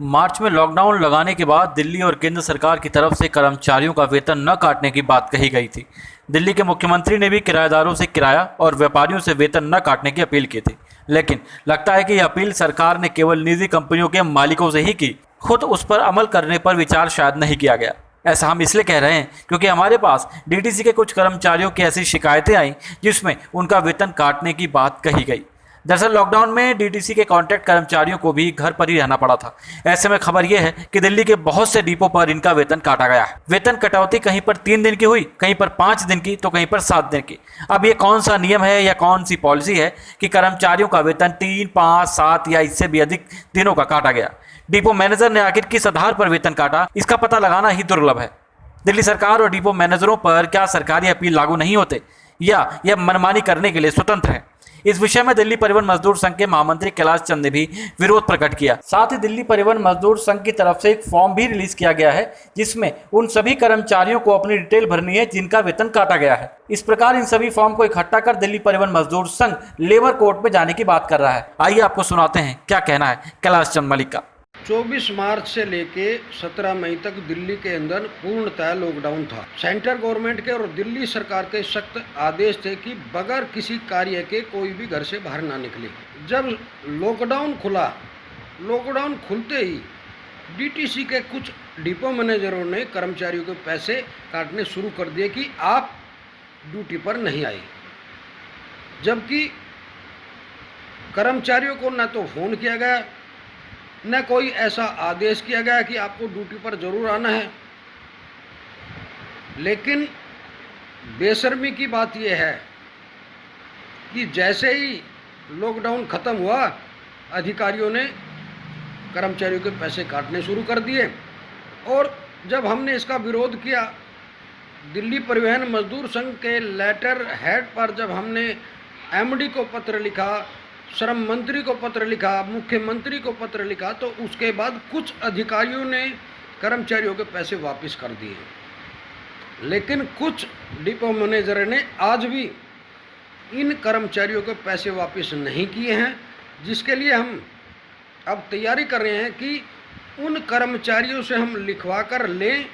मार्च में लॉकडाउन लगाने के बाद दिल्ली और केंद्र सरकार की तरफ से कर्मचारियों का वेतन न काटने की बात कही गई थी। दिल्ली के मुख्यमंत्री ने भी किराएदारों से किराया और व्यापारियों से वेतन न काटने की अपील की थी, लेकिन लगता है कि यह अपील सरकार ने केवल निजी कंपनियों के मालिकों से ही की। खुद उस पर अमल करने पर विचार शायद नहीं किया गया। ऐसा हम इसलिए कह रहे हैं क्योंकि हमारे पास डीटीसी के कुछ कर्मचारियों की ऐसी शिकायतें आई जिसमें उनका वेतन काटने की बात कही गई। दरअसल लॉकडाउन में डीटीसी के कॉन्ट्रैक्ट कर्मचारियों को भी घर पर ही रहना पड़ा था। ऐसे में खबर यह है कि दिल्ली के बहुत से डिपो पर इनका वेतन काटा गया है। वेतन कटौती कहीं पर 3 दिन की हुई, कहीं पर 5 दिन की, तो कहीं पर 7 दिन की। अब ये कौन सा नियम है या कौन सी पॉलिसी है कि कर्मचारियों का वेतन 3, 5, 7 या इससे भी अधिक दिनों का काटा गया? डिपो मैनेजर ने आखिर किस आधार पर वेतन काटा, इसका पता लगाना ही दुर्लभ है। दिल्ली सरकार और डिपो मैनेजरों पर क्या सरकारी अपील लागू नहीं होते या यह मनमानी करने के लिए स्वतंत्र है? इस विषय में दिल्ली परिवहन मजदूर संघ के महामंत्री कैलाश चंद ने भी विरोध प्रकट किया। साथ ही दिल्ली परिवहन मजदूर संघ की तरफ से एक फॉर्म भी रिलीज किया गया है जिसमें उन सभी कर्मचारियों को अपनी डिटेल भरनी है जिनका वेतन काटा गया है। इस प्रकार इन सभी फॉर्म को इकट्ठा कर दिल्ली परिवहन मजदूर संघ लेबर कोर्ट में जाने की बात कर रहा है। आइए आपको सुनाते हैं क्या कहना है कैलाश चंद मलिक का। 24 मार्च से लेके 17 मई तक दिल्ली के अंदर पूर्णतः लॉकडाउन था। सेंट्रल गवर्नमेंट के और दिल्ली सरकार के सख्त आदेश थे कि बगैर किसी कार्य के कोई भी घर से बाहर ना निकले। जब लॉकडाउन खुला, लॉकडाउन खुलते ही डीटीसी के कुछ डिपो मैनेजरों ने कर्मचारियों के पैसे काटने शुरू कर दिए कि आप ड्यूटी पर नहीं आए, जबकि कर्मचारियों को न तो फोन किया गया न कोई ऐसा आदेश किया गया कि आपको ड्यूटी पर जरूर आना है। लेकिन बेशर्मी की बात यह है कि जैसे ही लॉकडाउन ख़त्म हुआ, अधिकारियों ने कर्मचारियों के पैसे काटने शुरू कर दिए। और जब हमने इसका विरोध किया, दिल्ली परिवहन मजदूर संघ के लेटर हेड पर जब हमने एमडी को पत्र लिखा, श्रम मंत्री को पत्र लिखा, मुख्यमंत्री को पत्र लिखा, तो उसके बाद कुछ अधिकारियों ने कर्मचारियों के पैसे वापस कर दिए। लेकिन कुछ डिपो मैनेजर ने आज भी इन कर्मचारियों के पैसे वापस नहीं किए हैं, जिसके लिए हम अब तैयारी कर रहे हैं कि उन कर्मचारियों से हम लिखवा कर लें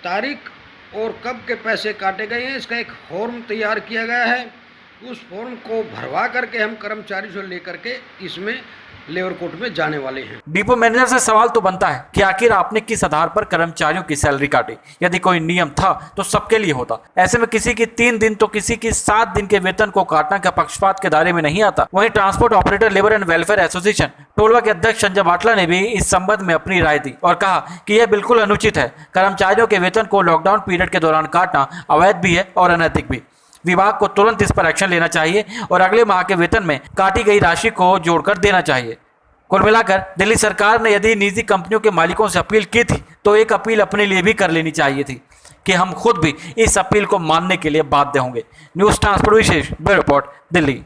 तारीख और कब के पैसे काटे गए हैं। इसका एक फॉर्म तैयार किया गया है, उस फॉर्म को भरवा करके हम कर्मचारी से लेकर के इसमें लेबर कोर्ट में जाने वाले हैं। डिपो मैनेजर से सवाल तो बनता है कि आखिर आपने किस आधार पर कर्मचारियों की सैलरी काटी? यदि कोई नियम था तो सबके लिए होता। ऐसे में किसी की 3 दिन तो किसी की 7 दिन के वेतन को काटना क्या पक्षपात के दायरे में नहीं आता? वहीं transport operator labour and welfare association टोलवा के अध्यक्ष संजय बाटला ने भी इस संबंध में अपनी राय दी और कहा कि यह बिल्कुल अनुचित है। कर्मचारियों के वेतन को लॉकडाउन पीरियड के दौरान काटना अवैध भी है और अनैतिक भी। विभाग को तुरंत इस पर एक्शन लेना चाहिए और अगले माह के वेतन में काटी गई राशि को जोड़कर देना चाहिए। कुल मिलाकर दिल्ली सरकार ने यदि निजी कंपनियों के मालिकों से अपील की थी तो एक अपील अपने लिए भी कर लेनी चाहिए थी कि हम खुद भी इस अपील को मानने के लिए बाध्य होंगे। न्यूज़ ट्रांसपोर्ट विशेष ब्यूरो रिपोर्ट, दिल्ली।